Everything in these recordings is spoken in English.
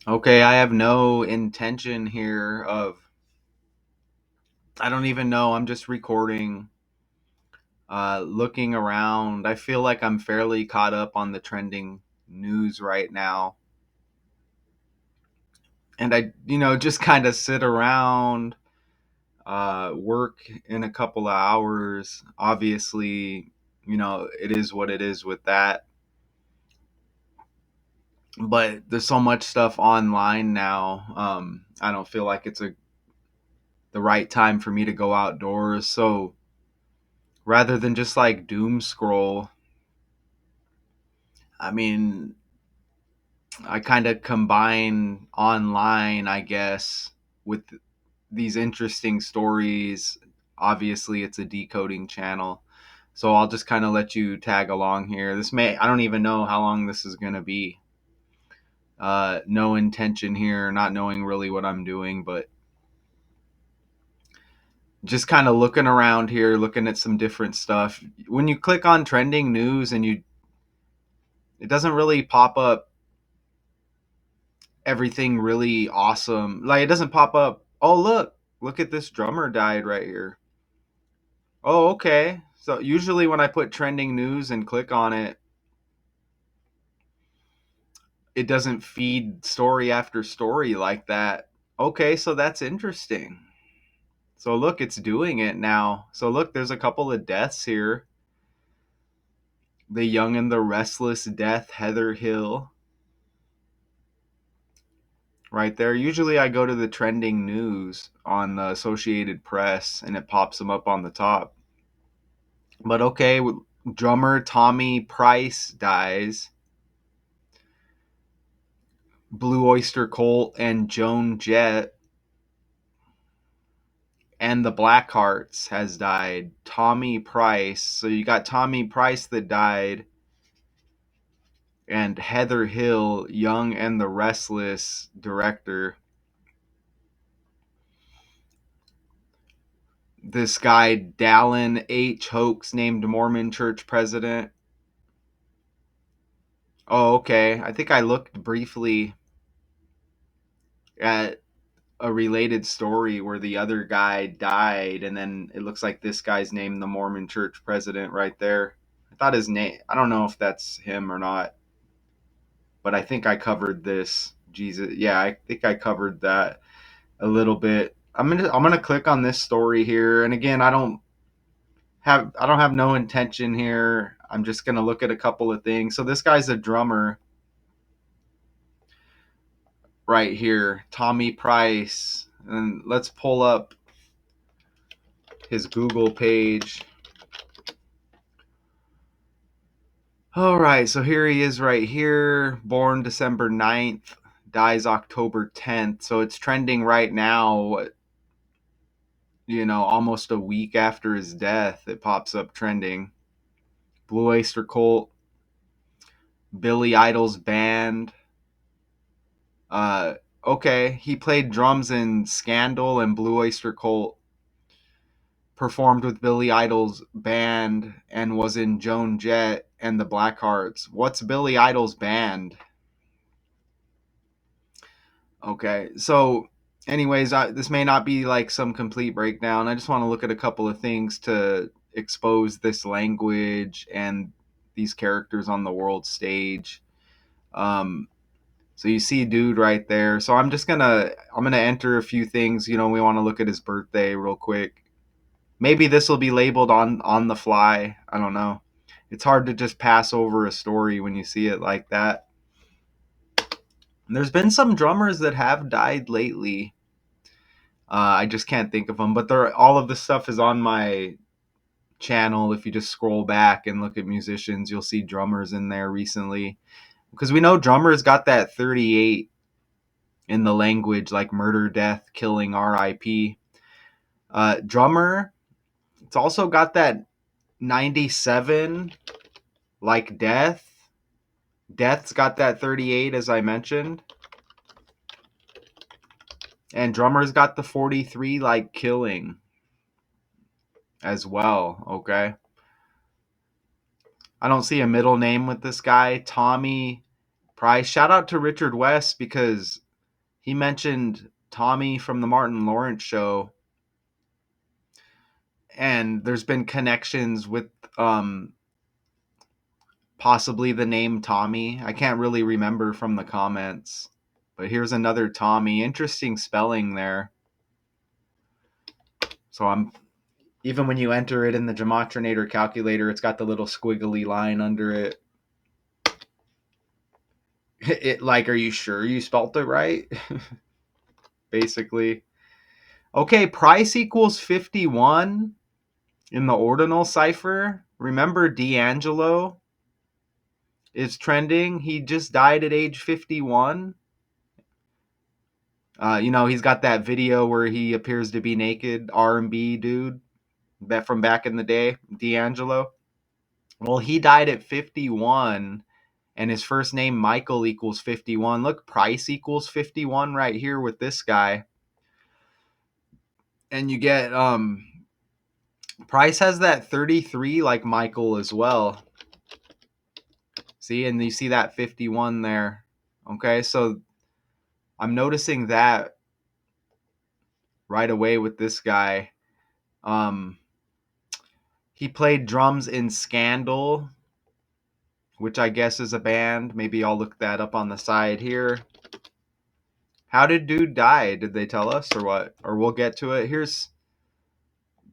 Okay, I have no intention here of, I don't even know. I'm just recording, looking around. I feel like I'm fairly caught up on the trending news right now. And just kind of sit around, work in a couple of hours. Obviously, it is what it is with that. But there's so much stuff online now. I don't feel like it's the right time for me to go outdoors. So rather than just like doom scroll, I mean, I kind of combine online, I guess, with these interesting stories. Obviously, it's a decoding channel. So I'll just kind of let you tag along here. I don't even know how long this is going to be. No intention here, not knowing really what I'm doing, but just kind of looking around here, looking at some different stuff. When you click on trending news and it doesn't really pop up everything really awesome. Like it doesn't pop up, oh look at this drummer died right here. Oh, okay. So usually when I put trending news and click on it, it doesn't feed story after story like that. Okay, so that's interesting. So look, it's doing it now. So look, there's a couple of deaths here. The Young and the Restless death, Heather Hill. Right there. Usually I go to the trending news on the Associated Press and it pops them up on the top. But okay, drummer Thommy Price dies. Blue Oyster Cult and Joan Jett and the Blackhearts has died. Thommy Price. So you got Thommy Price that died, and Heather Hill, Young and the Restless director. This guy Dallin H. Hoax named Mormon Church president. Oh, okay. I think I looked briefly at a related story where the other guy died, and then it looks like this guy's named the Mormon Church president right there. I thought his name. I don't know if that's him or not, but I think I covered this. Jesus, yeah, I think I covered that a little bit. I'm gonna click on this story here, and again, I don't have no intention here. I'm just gonna look at a couple of things. So this guy's a drummer right here, Thommy Price, and let's pull up his Google page. All right, so here he is right here, born December 9th, dies October 10th. So it's trending right now, almost a week after his death. It pops up trending. Blue Oyster Cult, Billy Idol's band. Uh, okay, he played drums in Scandal and Blue Oyster Cult, performed with Billy Idol's band, and was in Joan Jett and the Blackhearts. What's Billy Idol's band? Okay, so anyways, this may not be like some complete breakdown. I just want to look at a couple of things to expose this language and these characters on the world stage. Um, so you see dude right there. So I'm gonna enter a few things. We want to look at his birthday real quick. Maybe this will be labeled on the fly. I don't know. It's hard to just pass over a story when you see it like that. There's been some drummers that have died lately. I just can't think of them, but all of this stuff is on my channel. If you just scroll back and look at musicians, you'll see drummers in there recently, because we know drummers got that 38 in the language, like murder, death, killing, RIP. Drummer, it's also got that 97, like death. Death's got that 38, as I mentioned. And drummer's got the 43, like killing, as well. Okay. I don't see a middle name with this guy, Thommy Price. Shout out to Richard West, because he mentioned Thommy from the Martin Lawrence show, and there's been connections with possibly the name Tommy. I can't really remember from the comments, but here's another Tommy. Interesting spelling there. So I'm even when you enter it in the Gematrinator calculator, it's got the little squiggly line under it. It like, are you sure you spelt it right? Basically. Okay, Price equals 51 in the ordinal cipher. Remember D'Angelo is trending. He just died at age 51. He's got that video where he appears to be naked, R&B dude, that from back in the day, D'Angelo. Well, he died at 51, and his first name, Michael, equals 51. Look, Price equals 51 right here with this guy. And you get, Price has that 33 like Michael as well. See, and you see that 51 there. Okay, so I'm noticing that right away with this guy. He played drums in Scandal, which I guess is a band. Maybe I'll look that up on the side here. How did dude die? Did they tell us or what? Or we'll get to it. Here's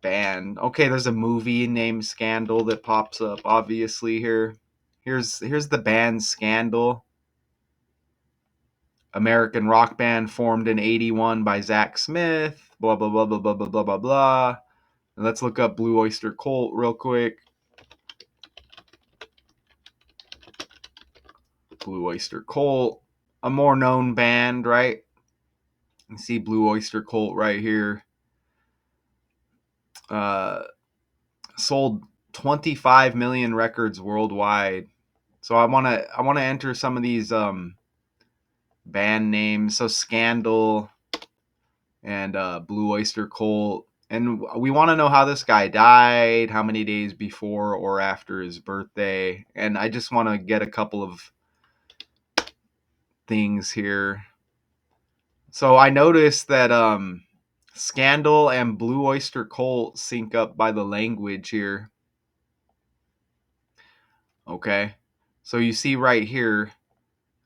band. Okay, there's a movie named Scandal that pops up obviously here. Here's the band Scandal. American rock band formed in 81 by Zach Smith. Blah blah blah blah blah blah blah blah blah. And let's look up Blue Oyster Cult real quick. Blue Oyster Cult, a more known band, right? You see Blue Oyster Cult right here. Sold 25 million records worldwide. So I want to enter some of these band names. So Scandal and Blue Oyster Cult, and we want to know how this guy died, how many days before or after his birthday, and I just want to get a couple of things here. So I noticed that Scandal and Blue Oyster Cult sync up by the language here. Okay. So you see right here,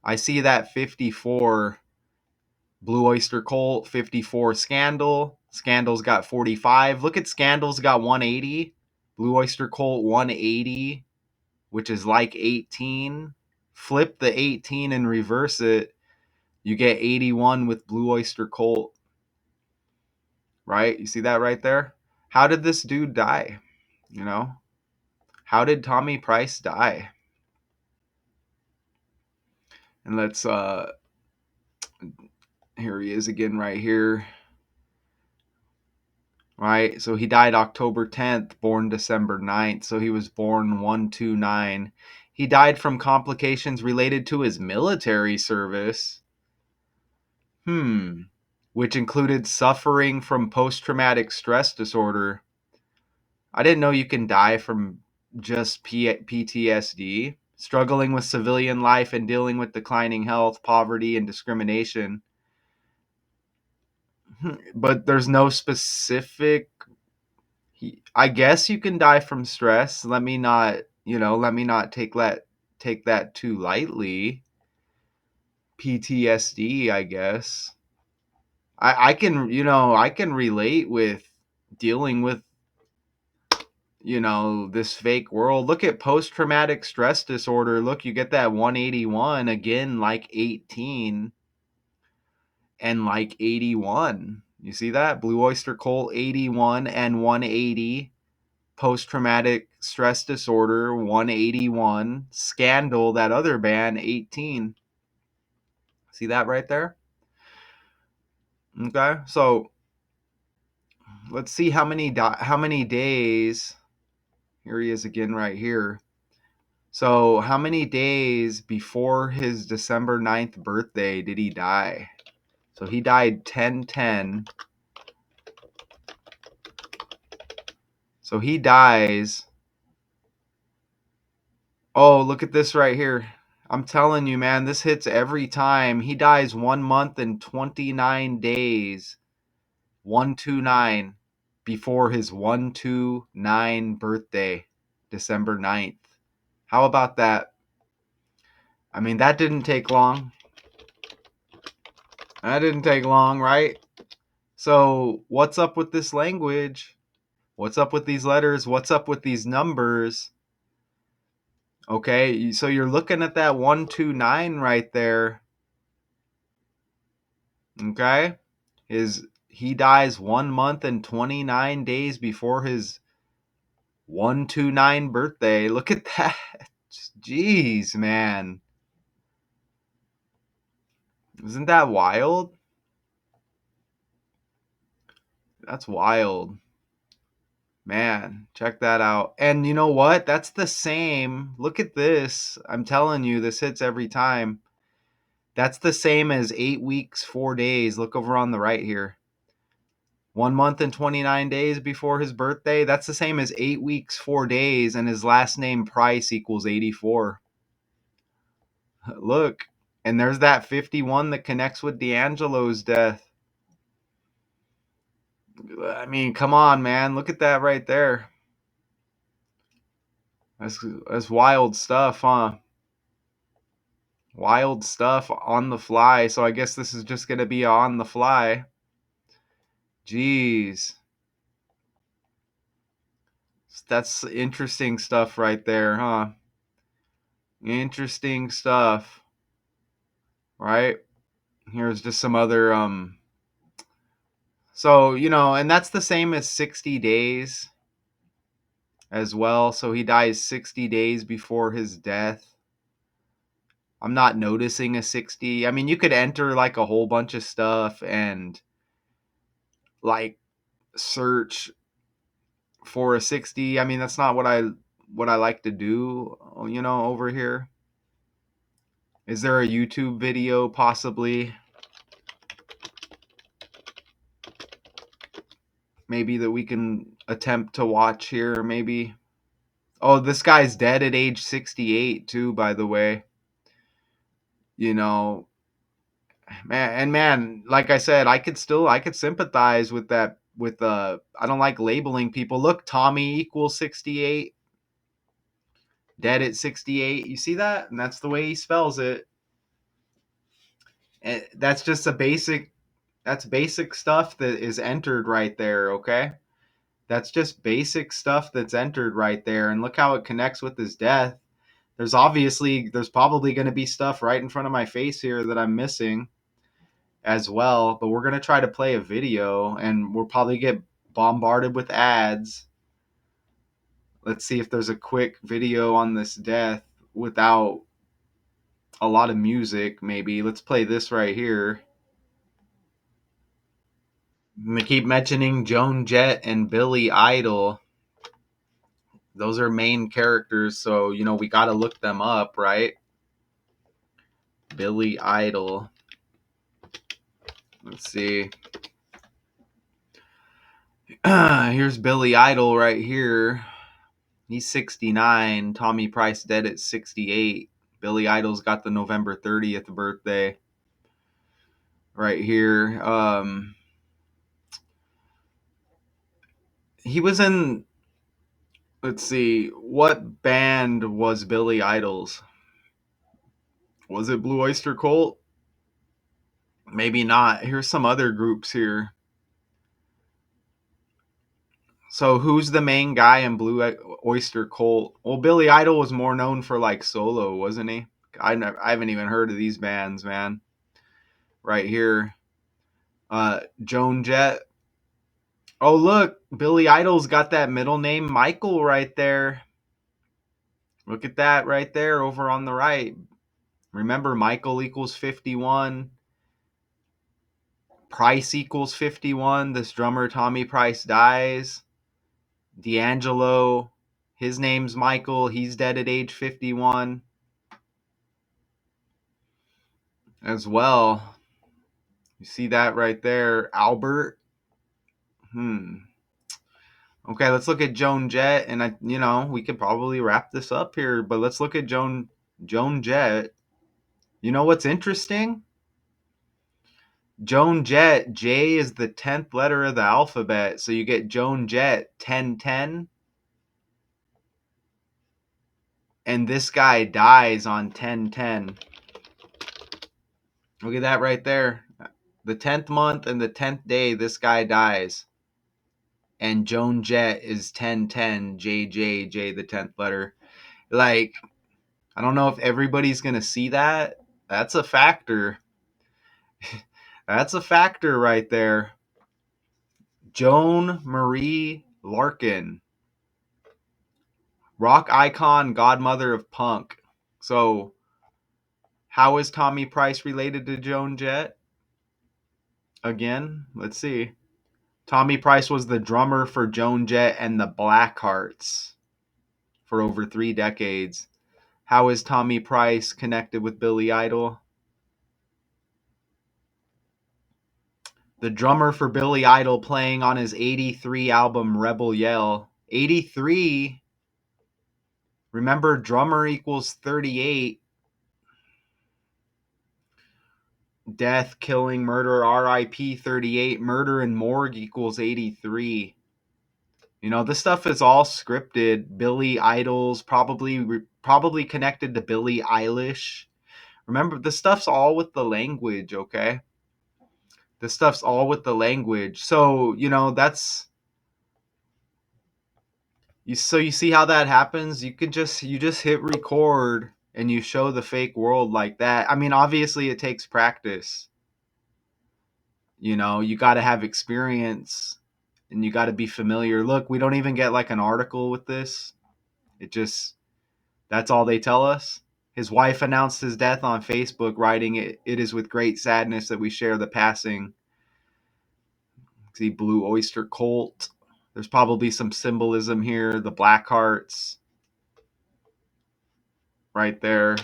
I see that 54 Blue Oyster Cult, 54 Scandal. Scandal's got 45. Look at Scandal's got 180. Blue Oyster Cult 180, which is like 18. Flip the 18 and reverse it. You get 81 with Blue Oyster Cult. Right? You see that right there? How did this dude die? You know? How did Thommy Price die? And let's here he is again right here. Right? So he died October 10th, born December 9th. So he was born 129. He died from complications related to his military service. Which included suffering from post-traumatic stress disorder. I didn't know you can die from just PTSD. Struggling with civilian life and dealing with declining health, poverty, and discrimination. But there's no specific. I guess you can die from stress. Let me not take that too lightly. PTSD, I guess. I can relate with dealing with this fake world. Look at post-traumatic stress disorder. Look, you get that 181 again, like 18 and like 81. You see that? Blue Oyster Cult 81 and 180. Post-traumatic stress disorder 181. Scandal, that other band, 18. See that right there? Okay, so let's see how many days. Here he is again right here. So how many days before his December 9th birthday did he die? So he died 10/10. So he dies. Oh, look at this right here. I'm telling you, man, this hits every time. He dies 1 month and 29 days. 129 before his 129 birthday, December 9th. How about that? I mean, that didn't take long. That didn't take long, right? So, what's up with this language? What's up with these letters? What's up with these numbers? Okay, so you're looking at that 129 right there. Okay? He dies 1 month and 29 days before his 129 birthday. Look at that. Jeez, man. Isn't that wild? That's wild. Man, check that out. And you know what? That's the same. Look at this. I'm telling you, this hits every time. That's the same as 8 weeks, 4 days. Look over on the right here. 1 month and 29 days before his birthday. That's the same as 8 weeks, 4 days. And his last name Price equals 84. Look. And there's that 51 that connects with D'Angelo's death. I mean, come on, man. Look at that right there. That's wild stuff, huh? Wild stuff on the fly. So I guess this is just going to be on the fly. Jeez. That's interesting stuff right there, huh? Interesting stuff. Right? Here's just some other so, and that's the same as 60 days as well. So he dies 60 days before his death. I'm not noticing a 60. I mean, you could enter like a whole bunch of stuff and like search for a 60. I mean, that's not what I like to do, over here. Is there a YouTube video possibly maybe that we can attempt to watch here maybe? Oh, this guy's dead at age 68 too, by the way. You know, man, like I said, I could sympathize with that with I don't like labeling people. Look, Thommy equals 68, dead at 68. You see that? And that's the way he spells it. And that's just that's basic stuff that is entered right there, okay? That's just basic stuff that's entered right there. And look how it connects with his death. There's probably going to be stuff right in front of my face here that I'm missing as well, but we're going to try to play a video and we'll probably get bombarded with ads. Let's see if there's a quick video on this death without a lot of music maybe. Let's play this right here. I'm going to keep mentioning Joan Jett and Billy Idol. Those are main characters, so we got to look them up, right? Billy Idol. Let's see. Here's Billy Idol right here. He's 69. Thommy Price dead at 68. Billy Idol's got the November 30th birthday right here. He was in, let's see, what band was Billy Idol's? Was it Blue Oyster Cult? Maybe not. Here's some other groups here. So who's the main guy in Blue Oyster Cult? Well, Billy Idol was more known for like solo, wasn't he? I haven't even heard of these bands, man. Right here. Joan Jett. Oh, look, Billy Idol's got that middle name Michael right there. Look at that right there over on the right. Remember, Michael equals 51. Price equals 51. This drummer, Thommy Price, dies. D'Angelo, his name's Michael. He's dead at age 51 as well. You see that right there. Albert. Okay, let's look at Joan Jett, and we could probably wrap this up here. But let's look at Joan Jett. You know what's interesting? Joan Jett, J is the 10th letter of the alphabet. So you get Joan Jett 1010. And this guy dies on 1010. Look at that right there. The 10th month and the 10th day, this guy dies. And Joan Jett is 1010, J, the 10th letter. Like, I don't know if everybody's going to see that. That's a factor. That's a factor right there. Joan Marie Larkin, rock icon, godmother of punk. So, how is Thommy Price related to Joan Jett? Again, let's see. Thommy Price was the drummer for Joan Jett and the Blackhearts for over 3 decades. How is Thommy Price connected with Billy Idol? The drummer for Billy Idol playing on his 83 album Rebel Yell. 83. Remember, drummer equals 38. Death, killing, murder, RIP 38. Murder and morgue equals 83. You know, this stuff is all scripted. Billy Idol's probably connected to Billie Eilish. Remember, this stuff's all with the language, okay? This stuff's all with the language. So, you know, you see how that happens? You just hit record and you show the fake world like that. I mean, obviously it takes practice. You know, you got to have experience and you got to be familiar. Look, we don't even get like an article with this. It just That's all they tell us. His wife announced his death on Facebook, writing, "It is with great sadness that we share the passing." See, Blue Oyster Cult. There's probably some symbolism here. The Blackhearts, right there.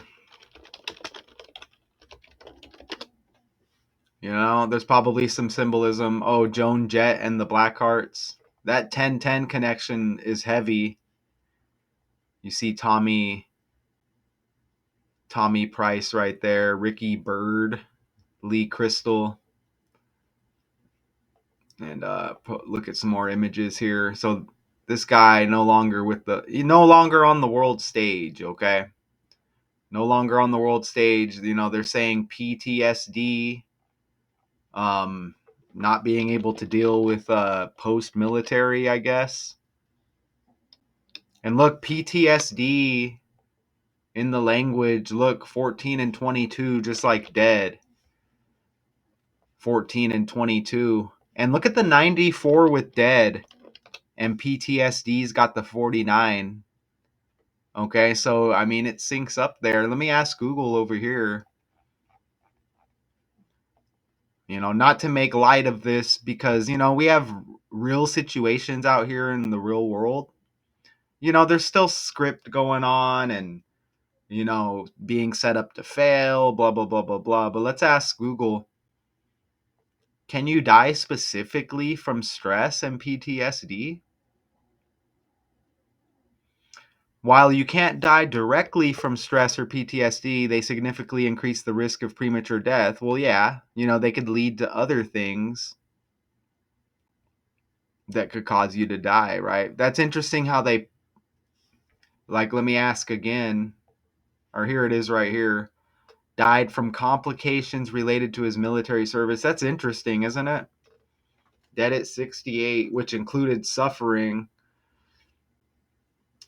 You know, there's probably some symbolism. Oh, Joan Jett and the Blackhearts. That 1010 connection is heavy. You see Thommy Price right there, Ricky Byrd, Lee Crystal. And look at some more images here. So this guy no longer on the world stage, okay? No longer on the world stage. You know, they're saying PTSD, um, not being able to deal with post-military, I guess. And look, PTSD in the language, look, 14 and 22, just like dead. 14 and 22. And look at the 94 with dead. And PTSD's got the 49. Okay, so I mean, it syncs up there. Let me ask Google over here. You know, not to make light of this because, you know, we have real situations out here in the real world. You know, there's still script going on and, you know, being set up to fail, blah, blah, blah, blah, blah. But let's ask Google, can you die specifically from stress and PTSD? While you can't die directly from stress or PTSD, they significantly increase the risk of premature death. Well, yeah, you know, they could lead to other things that could cause you to die, right? That's interesting how they, like, let me ask again, or here it is right here. Died from complications related to his military service. That's interesting, isn't it? Dead at 68, which included suffering.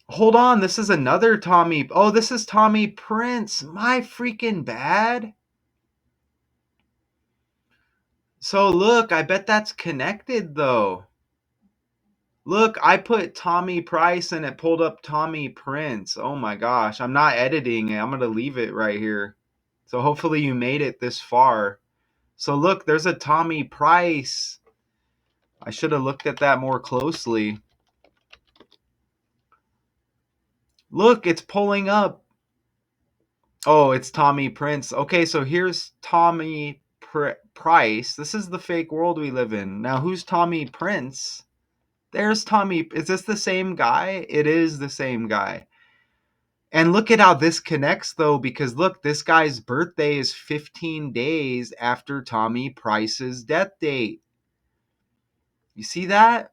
Hold on, this is another Thommy. Oh, this is Thommy Prince. My freaking bad. So look, I bet that's connected though. Look, I put Thommy Price and it pulled up Thommy Prince. Oh my gosh, I'm not editing it. I'm going to leave it right here. So hopefully you made it this far. So look, there's a Thommy Price. I should have looked at that more closely. Look, it's pulling up. Oh, it's Thommy Prince. Okay, so here's Price. This is the fake world we live in. Now, who's Thommy Prince? There's Thommy. Is this the same guy? It is the same guy. And look at how this connects, though, because look, this guy's birthday is 15 days after Thommy Price's death date. You see that?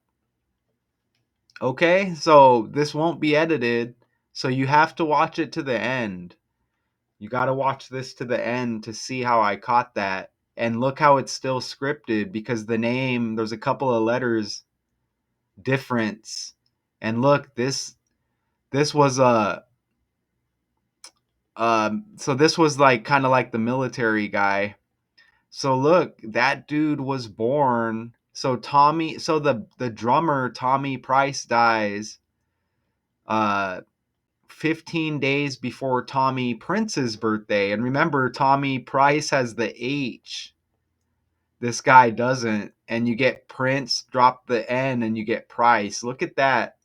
Okay, so this won't be edited, so you have to watch it to the end. You got to watch this to the end to see how I caught that. And look how it's still scripted because the name, there's a couple of letters difference. And look, this was a so this was like kind of like the military guy. So look, that dude was born. So the drummer Thommy Price dies uh 15 days before Thommy Prince's birthday. And remember, Thommy Price has the H. This guy doesn't. And you get Prince, drop the N, and you get Price. Look at that.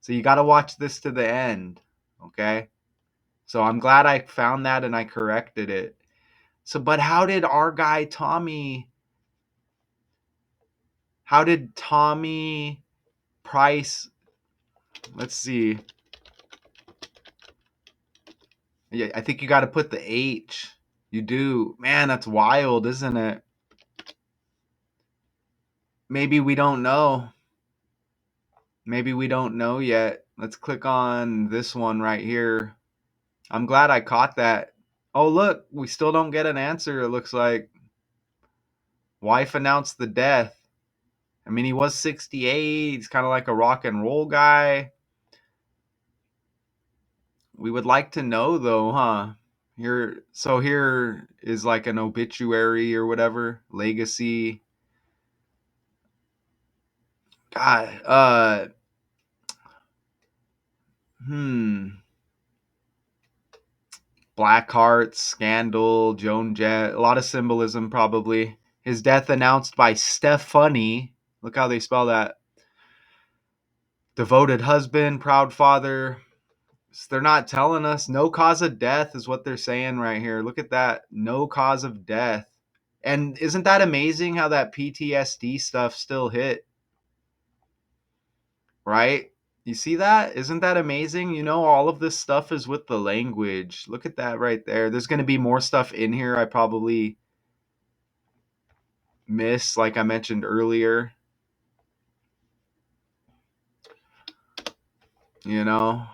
So you got to watch this to the end. Okay? So I'm glad I found that and I corrected it. So, but how did Thommy Price, let's see. Yeah, I think you got to put the H. You do. Man, that's wild, isn't it? Maybe we don't know. Maybe we don't know yet. Let's click on this one right here. I'm glad I caught that. Oh, look, we still don't get an answer, it looks like. Wife announced the death. I mean, he was 68. He's kind of like a rock and roll guy. We would like to know, though, huh? Here is like an obituary or whatever. Legacy. God, hmm. Blackhearts, Scandal, Joan Jett, a lot of symbolism probably. His death announced by Stephanie. Look how they spell that. Devoted husband, proud father. They're not telling us. No cause of death is what they're saying right here. Look at that. No cause of death. And isn't that amazing how that PTSD stuff still hit? Right? You see that? Isn't that amazing? You know, all of this stuff is with the language. Look at that right there. There's going to be more stuff in here I probably miss, like I mentioned earlier. You know,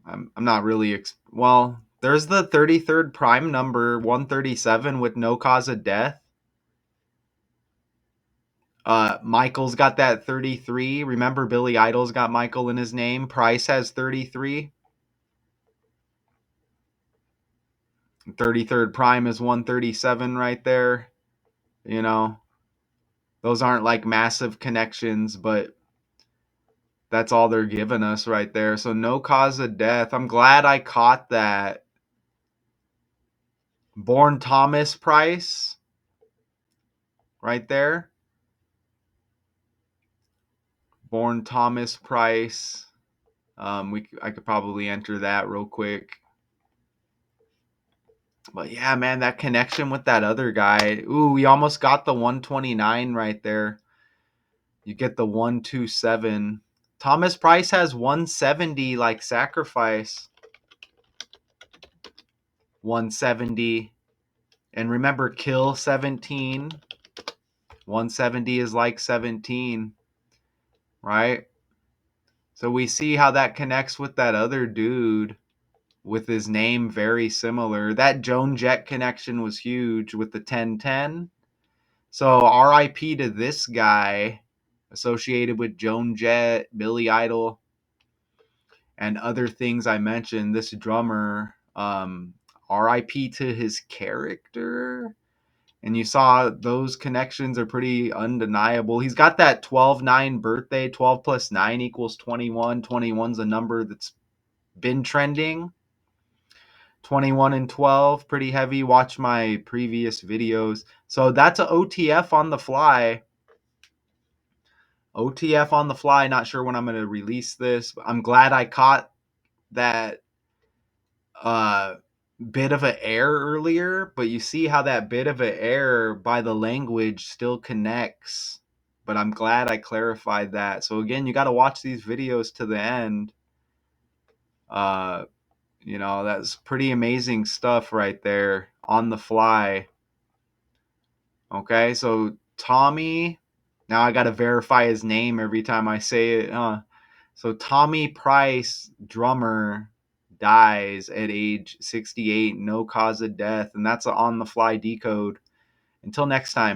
I'm not really, well, there's the 33rd prime number, 137, with no cause of death. Michael's got that 33. Remember, Billy Idol's got Michael in his name. Price has 33. 33rd prime is 137 right there. You know, those aren't like massive connections, but that's all they're giving us right there. So no cause of death. I'm glad I caught that. Born Thomas Price right there. Born Thomas Price. I could probably enter that real quick. But yeah, man, that connection with that other guy. Ooh, we almost got the 129 right there. You get the 127. Thomas Price has 170 like sacrifice. 170. And remember, kill 17. 170 is like 17. Right? So we see how that connects with that other dude with his name very similar. That Joan Jett connection was huge with the 1010. So RIP to this guy associated with Joan Jett, Billy Idol, and other things I mentioned. This drummer, RIP to his character. And you saw those connections are pretty undeniable. He's got that 12-9 birthday. 12 plus 9 equals 21. 21's a number that's been trending. 21 and 12, pretty heavy. Watch my previous videos. So that's a OTF on the fly. OTF on the fly. Not sure when I'm going to release this. But I'm glad I caught that uh, bit of an error earlier. But you see how that bit of an error by the language still connects. But I'm glad I clarified that. So again, you got to watch these videos to the end. You know, that's pretty amazing stuff right there on the fly. Okay, so Thommy, now I got to verify his name every time I say it. So Thommy Price, drummer, dies at age 68, no cause of death. And that's an on the fly decode. Until next time.